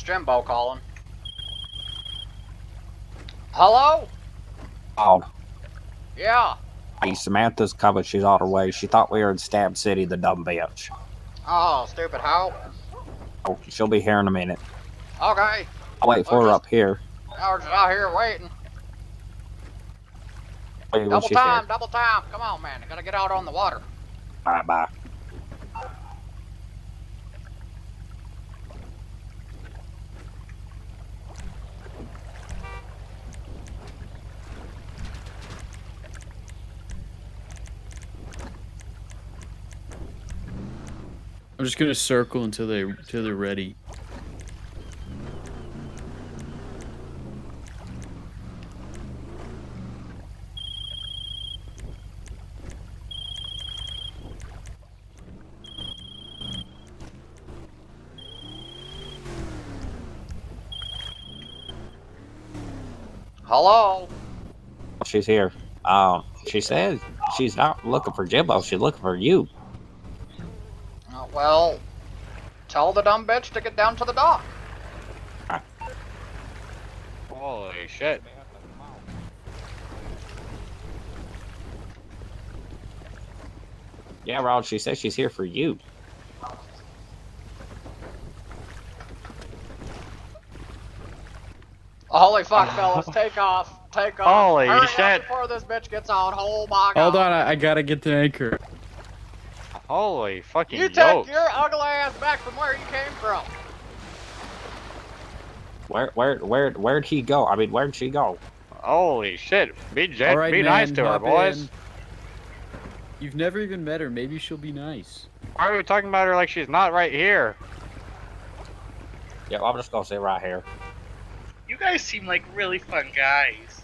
Jimbo calling. Hello? Oh, Yeah. hey, Samantha's coming. She's on her way. She thought we were in Stab City, the dumb bitch. Oh, stupid hoe. Oh, she'll be here in a minute. Okay. I'll wait for her up here. I was just out here waiting. Wait when Double she's time, here. double time. Come on, man. I gotta get out on the water. Bye bye. I'm just gonna circle until they're ready. Hello? She's here. She said she's not looking for Jimbo. She's looking for you. Well, tell the dumb bitch to get down to the dock. Holy shit. Yeah, Rod, she said she's here for you. Holy fuck, fellas. Take off. Take off. Holy Hurry shit. up before this bitch gets on. Oh my god. Hold on, I gotta get the anchor. Holy fucking You take yokes. your ugly ass back from where you came from. Where'd he go? I mean, where'd she go? Holy shit. Be All right, be nice man, to her, hop boys. in. You've never even met her. Maybe she'll be nice. Why are we talking about her like she's not right here? Yeah, I'm just gonna sit right here. You guys seem like really fun guys.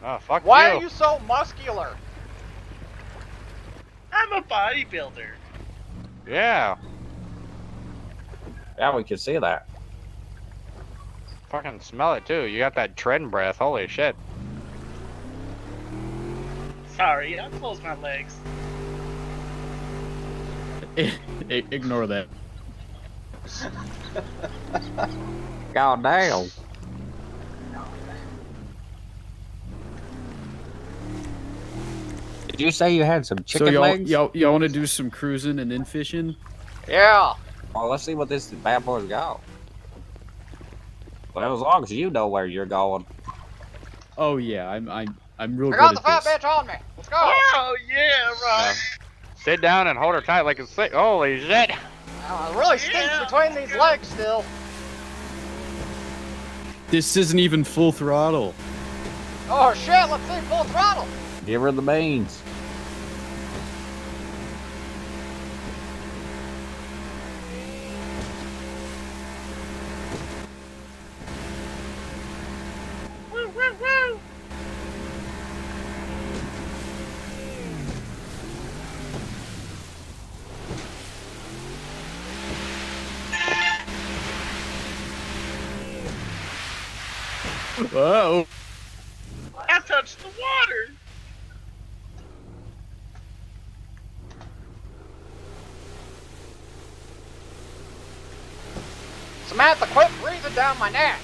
Oh, fuck Why you. are you so muscular? I'm a bodybuilder. Yeah. Yeah, we can see that. Fucking smell it too. You got that trend breath. Holy shit. Sorry, I closed my legs. Ignore that. God damn. Did you say you had some chicken So legs? y'all want to do some cruising and then fishing? Yeah. Well, let's see what this bad boy's got. Well, as long as you know where you're going. Oh yeah, I'm real I good got the at fat this. bitch on me. Let's go. Oh yeah, right. Sit down and hold her tight like it's sick. Holy shit. It really stinks Yeah. between these legs still. This isn't even full throttle. Oh shit, let's see full throttle. Give her the beans. Woo woo woo. Whoa. I touched the water. Samantha, quit breathing down my neck.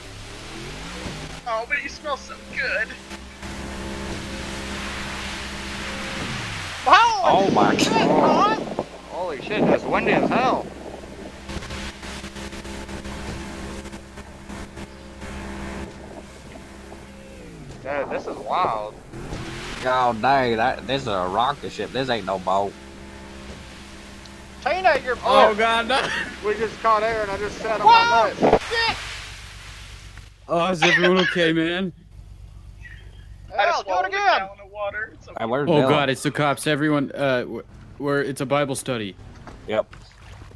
Oh, but you smell so good. Holy Oh my shit, God. Ron. Holy shit. That's windy as hell. Dude, this is wild. God dang, this is a rocket ship. This ain't no boat. Tina, you're Oh god, no. We just caught air and I just sat on Whoa! my nuts. Shit! Oh, is everyone okay, man? I Hell, just do it swallowed a again. gallon of water. It's okay. Hey, where's Oh Dylan? god, it's the cops. Everyone, where it's a Bible study. Yep.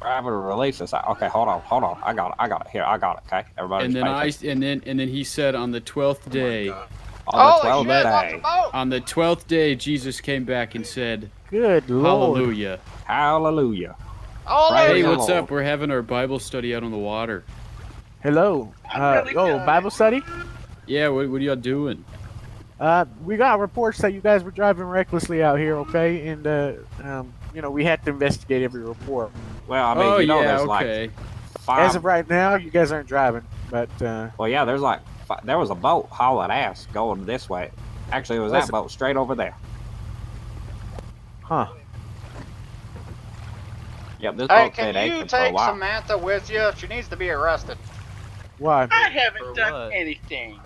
We're having to release this. Okay, hold on. I got it. Here, I got it. Okay, everybody. And then he said on the 12th day, on Holy the 12th shit, what's the day. boat? on the 12th day, Jesus came back and said, Good lord. "Hallelujah." Hallelujah. Holy Praise Hey, the what's Lord. up? We're having our Bible study out on the water. Hello. I'm really good. Bible study? Yeah, what are y'all doing? We got reports that you guys were driving recklessly out here, okay? And, we had to investigate every report. Well, I mean, Oh you know, yeah, there's okay. As of right now, you guys aren't driving, but Well, yeah, there was a boat hauling ass going this way. Actually, it was that Listen. boat straight over there. huh? Yep, this Hey, boat can been you anchored for a take while. Samantha with you? She needs to be arrested Why? I haven't For done what? anything.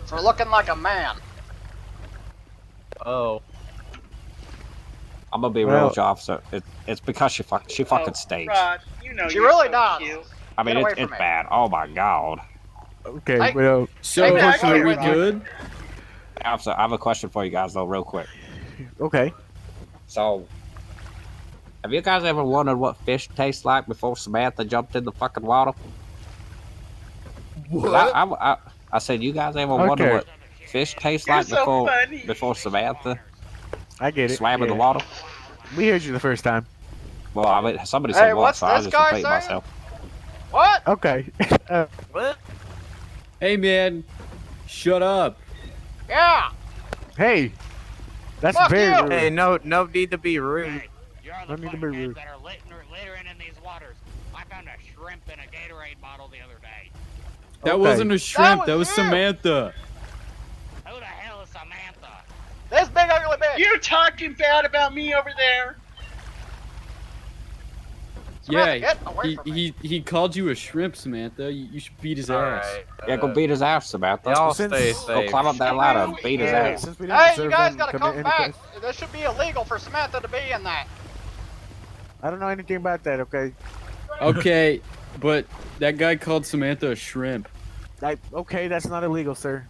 for looking like a man. Oh. I'm gonna be real Well- with you, officer. It's because she fucking Oh, staged. Rod, you know She you're really so does. cute. I mean, Get away it's from me. bad. Oh my god. Okay, Hey. well, So, Hey, man, I are can't we with you. good? Officer, I have a question for you guys though, real quick. okay. So, have you guys ever wondered what fish tastes like before Samantha jumped in the fucking water? 'Cause I said, you guys ever wonder Okay. what fish tastes You're like so funny. before Samantha I get it. swam in the yeah. water? We heard you the first time. Well, I mean, somebody Hey, said what, what's so I this just guy repeated saying? myself. What? Okay. What? Hey, man. Shut up. Yeah. Hey, that's Fuck very you. rude. Hey, no need to be rude. You're Let me be rude. that are littering in these waters. I found a shrimp in a Gatorade bottle the other day. That Okay. wasn't a shrimp. That was you. Samantha. Who the hell is Samantha? This big ugly bitch. You talking bad about me over there? Samantha, Yeah, get away from me. he called you a shrimp, Samantha. You should beat his ass. Yeah, go beat his ass, Samantha. Y'all Since- stay Go safe. climb up that ladder and beat his Yeah, ass. since we didn't Hey, you observe guys them gotta commit come any back. crimes- This should be illegal for Samantha to be in that. I don't know anything about that. Okay. Okay, but that guy called Samantha a shrimp. Okay, that's not illegal, sir.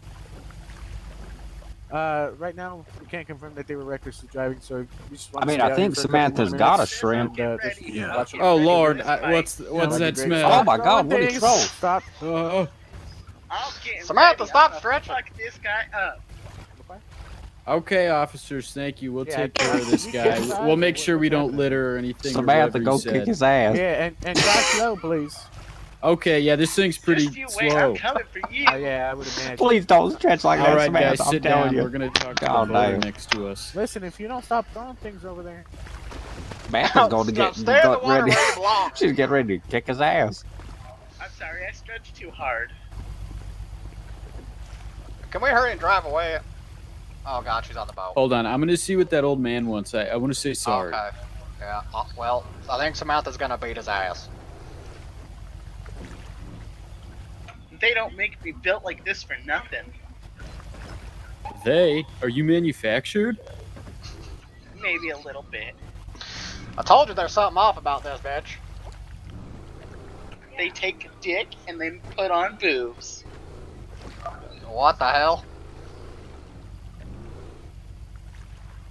Right now, we can't confirm that they were recklessly driving, so we just want I mean, to stay I out think here for a couple Samantha's more got a minutes, shrimp. and, Ready. watch Get Oh ready Lord, for this fight. what's that'd that be great. smell? Oh my God, what a Things. troll. Stop. I'll get Samantha, ready. stop I'm gonna stretching. Fuck this guy up. Okay, officers, thank you. We'll Yeah, take care of this you guy. can't decide We'll make sure we what's don't happening. litter or anything. or Samantha, whatever go he kick said. his ass. Yeah, and drive slow, please. Okay, yeah, this thing's pretty Just you wait. slow. I'm coming for you. Yeah, I would imagine. Please don't stretch like All that, right, Samantha. guys, I'm sit telling down. you. We're gonna talk to God the boater damn. next to us. Listen, if you don't stop throwing things over there, Samantha's going to get Stay in the water ready. where you belong. She's getting ready to kick his ass. I'm sorry, I stretched too hard. Can we hurry and drive away? Oh God, she's on the boat. Hold on, I'm gonna see what that old man wants. I want to say sorry. Okay. Yeah. Well, I think Samantha's gonna beat his ass. They don't make me built like this for nothing. Are you manufactured? Maybe a little bit. I told you there's something off about this bitch. They take a dick and then put on boobs. What the hell?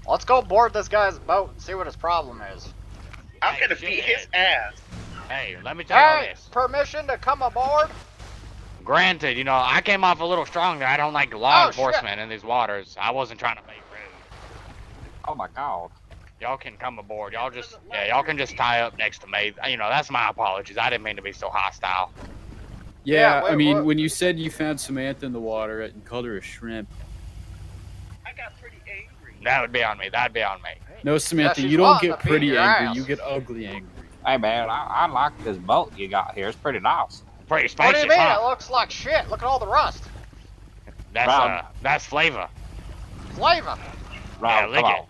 Let's go board this guy's boat and see what his problem is. I'm Hey, gonna beat his shithead. ass. Hey, let me tell you Hey, this. permission to come aboard? Granted, you know, I came off a little strong there. I don't like law Oh, enforcement in these waters. I wasn't trying to be rude. Oh my God. Y'all can come aboard. Y'all can just tie up next to me. You know, that's my apologies. I didn't mean to be so hostile. Yeah, wait, I mean, what? when you said you found Samantha in the water and called her a shrimp. I got pretty angry. That would be on me. That'd be on me. No, Samantha, she's you don't wanting get to beat pretty your angry. ass. You get ugly angry. Hey man, I like this boat you got here. It's pretty nice. Pretty What spacious, do you mean? It huh? looks like shit. Look at all the rust. That's flavor. Flavor. Rod, lick come it. on.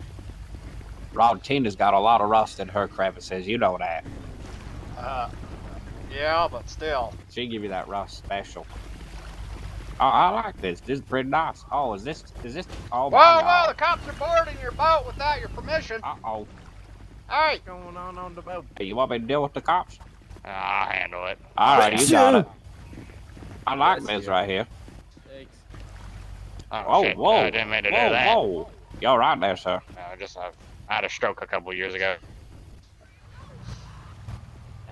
Rod, Tina's got a lot of rust in her crevices. You know that. Yeah, but still. She give you that rust special. Oh, I like this. This is pretty nice. Oh, is this? Oh my Whoa, whoa, God. the cops are boarding your boat without your permission. Uh-oh. Hey, what's going on the boat? Hey, you want me to deal with the cops? I'll handle it. All right, you got it. I like Yes, this yeah. right here. Thanks. Oh, Shit. whoa. I didn't mean to do that. Whoa. You're right there, sir. I had a stroke a couple years ago.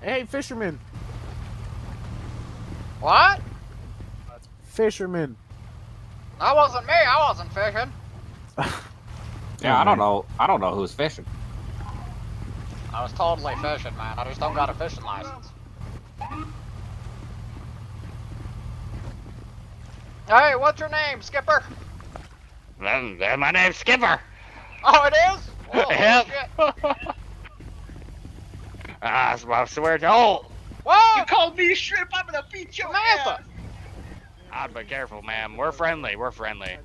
Hey, fisherman. what? Fisherman. That wasn't me. I wasn't fishing. Yeah, I don't know who's fishing. I was totally fishing, man. I just don't got a fishing license. Hey, what's your name, Skipper? My name's Skipper. Oh, it is? Oh, Yep. shit. I swear to. Oh, Whoa, Whoa! You called me shrimp, I'm gonna beat your Samantha! ass! I'd be careful, ma'am. We're friendly. We're friendly.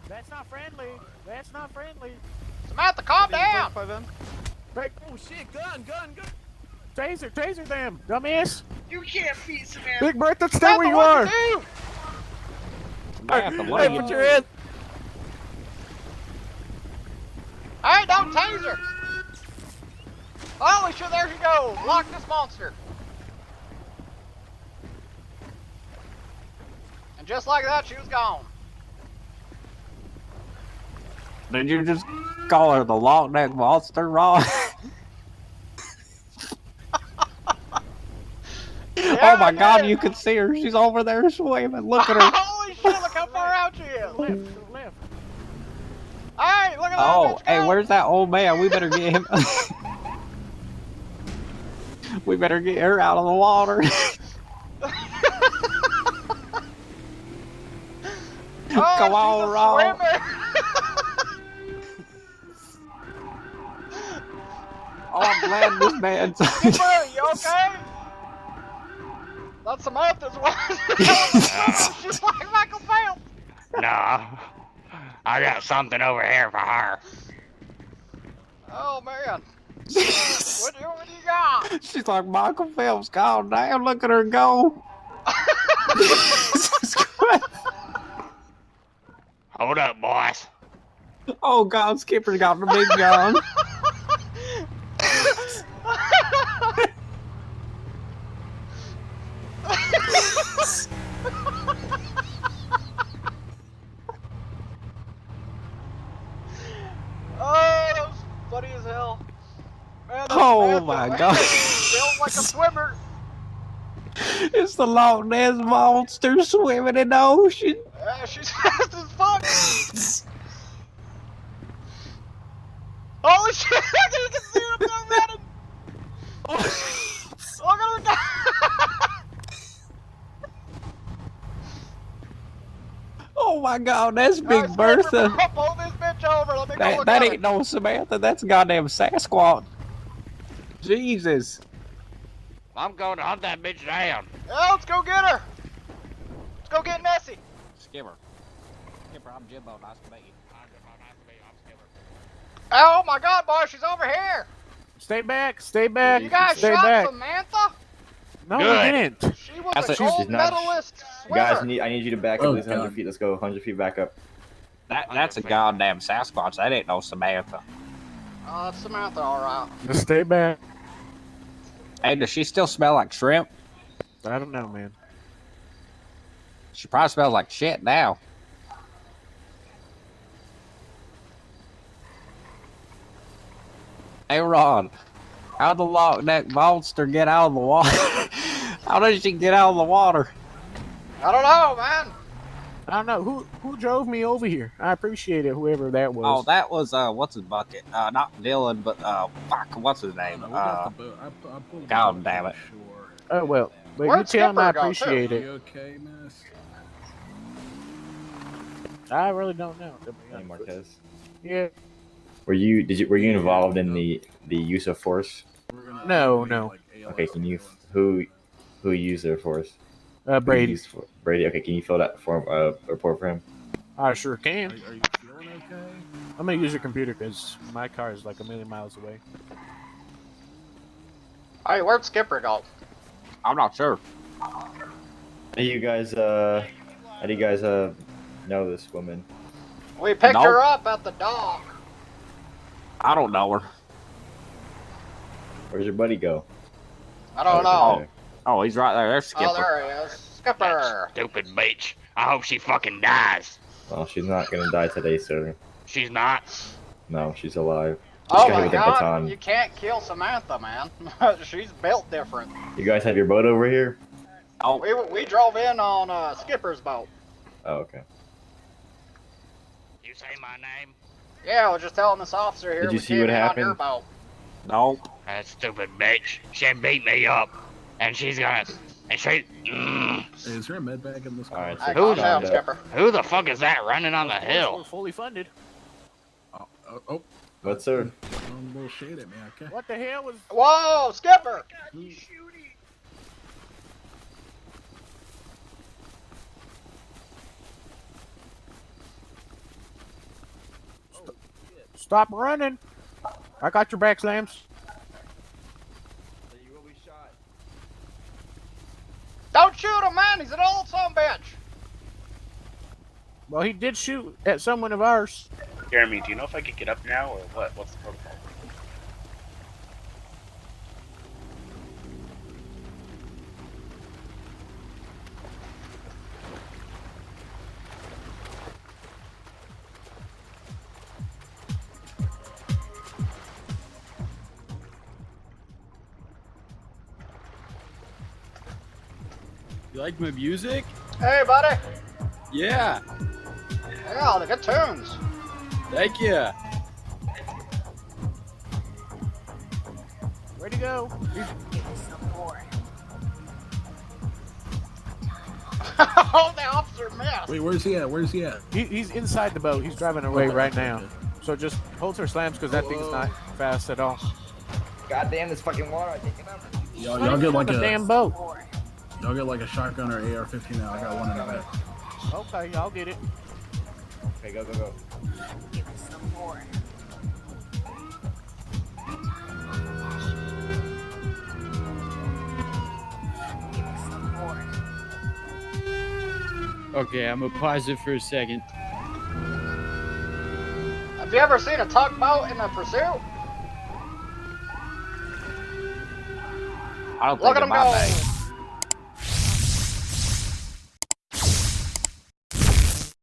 That's not friendly. That's not friendly. Samantha, calm down! Break. Oh shit! Gun! Taser them, dumbass! You can't beat Samantha. Big Bertha, stay where you Samantha, are. what'd you do? Samantha, what Hey, are you put your hand. Hey, don't taser! Holy shit, there she goes! Lock this monster! And just like that, she was gone. Did you just call her the long neck monster, Ron? Yeah, Oh my I god, did. you can see her. She's over there swimming. Look at her. Holy shit, look how far out she is! Left, to the left. Hey, look at that Oh, bitch hey, go. where's that old man? We better get him. We better get her out of the water. Oh, Come she's on, a Ron. swimmer. Oh, I'm glad this man. Jimbo, you okay? That's Samantha's wife. She's like Michael Phelps. No. I got something over here for her. Oh man. What do you got? She's like Michael Phelps. Calm down. Look at her go. Jesus Christ. Hold up, boss. Oh God, Skipper's got the big gun. Oh, that was funny as hell. Man, that's Oh Samantha, my man. God. Feels like a swimmer. It's the Loch Ness monster swimming in the ocean. Yeah, she's fast as fuck. Holy shit! You can see her up there running. Look at her go. Oh my God, that's Big Alright, Skipper, Bertha. pull this bitch over. Let me go That, look that at ain't no Samantha. That's goddamn Sasquatch. Jesus. I'm going to hunt that bitch down. her. Yeah, let's go get her. Let's go get Nessie. Skipper. Skipper, I'm Jimbo. Nice to meet you. Oh my God, boy, she's over here. Stay back. Stay back. You guys Stay shot back. Samantha? No, Good. we didn't. She was That's a a- gold She's not- medalist swimmer. Guys, I need you to back up Oh, at least 100 God. feet. Let's go 100 feet back up. That's a goddamn Sasquatch. That ain't no Samantha. Oh, that's Samantha, all right. Just stay back. Hey, does she still smell like shrimp? I don't know, man. She probably smells like shit now. Hey, Ron. How'd the Loch Ness monster get out of the water? How did she get out of the water? I don't know, man. I don't know who drove me over here. I appreciate it, whoever that was. Oh, that was, what's his bucket? Not Dylan, but, fuck, what's his name? God damn it. Oh well, but you Where'd tell him I Skipper go, too? appreciate it. okay, miss? I really don't know. to be Hey, honest. Marquez. Yeah. Were you involved in the use of force? No. Okay, can you who used their force? Who Brady. used Brady. Okay, can you fill that form report for him? I sure can. Are you feeling okay? I'm gonna use your computer because my car is like a million miles away. Hey, where'd Skipper go? I'm not sure. How do you guys know this woman? We picked Nope. her up at the dock. I don't know her. Where's your buddy go? I don't Oh, know. Oh, he's right there. There's Skipper. Oh, there he is. Skipper. That stupid bitch. I hope she fucking dies. Well, she's not gonna die today, sir. She's not. No, she's alive. Oh got hit my with a God! baton. You can't kill Samantha, man. She's built different. You guys have your boat over here? Oh, We drove in on Skipper's boat. Oh, okay. You say my name? Yeah, I was just telling this officer here. Did you we see came what in on happened? your boat. no. That stupid bitch. She beat me up. And she's gonna... And she... Is there a med bag in this car? Alright, Hey, so calm calm down, down. Skipper. Who the fuck is that running on the We're hill? fully funded. Oh, What, sir? throwing a little shade at me, okay? What the hell was? Whoa, Skipper! God, he's shooting. Stop running. I got your back, Slams. You will be shot. Don't shoot him, man. He's an old son of a bitch. Well, he did shoot at someone of ours. Jeremy, do you know if I could get up now or what? What's the protocol? You like my music? Hey, buddy. Yeah. Yeah, the good tunes. Thank you. Where'd he go? Oh, the officer missed. Wait, where's he at? Where's he at? He's inside the boat. He's driving away right now. So just hold her Slams because that thing's not fast at all. God damn this fucking water! I think enough. Y'all get like the a damn boat. y'all get like a shotgun or AR-15 now. I got one in the back. Okay, I'll get it. Okay, go, go, go. Okay, I'm gonna pause it for a second. Have you ever seen a tugboat in a pursuit? I don't Look think at in him my go. day.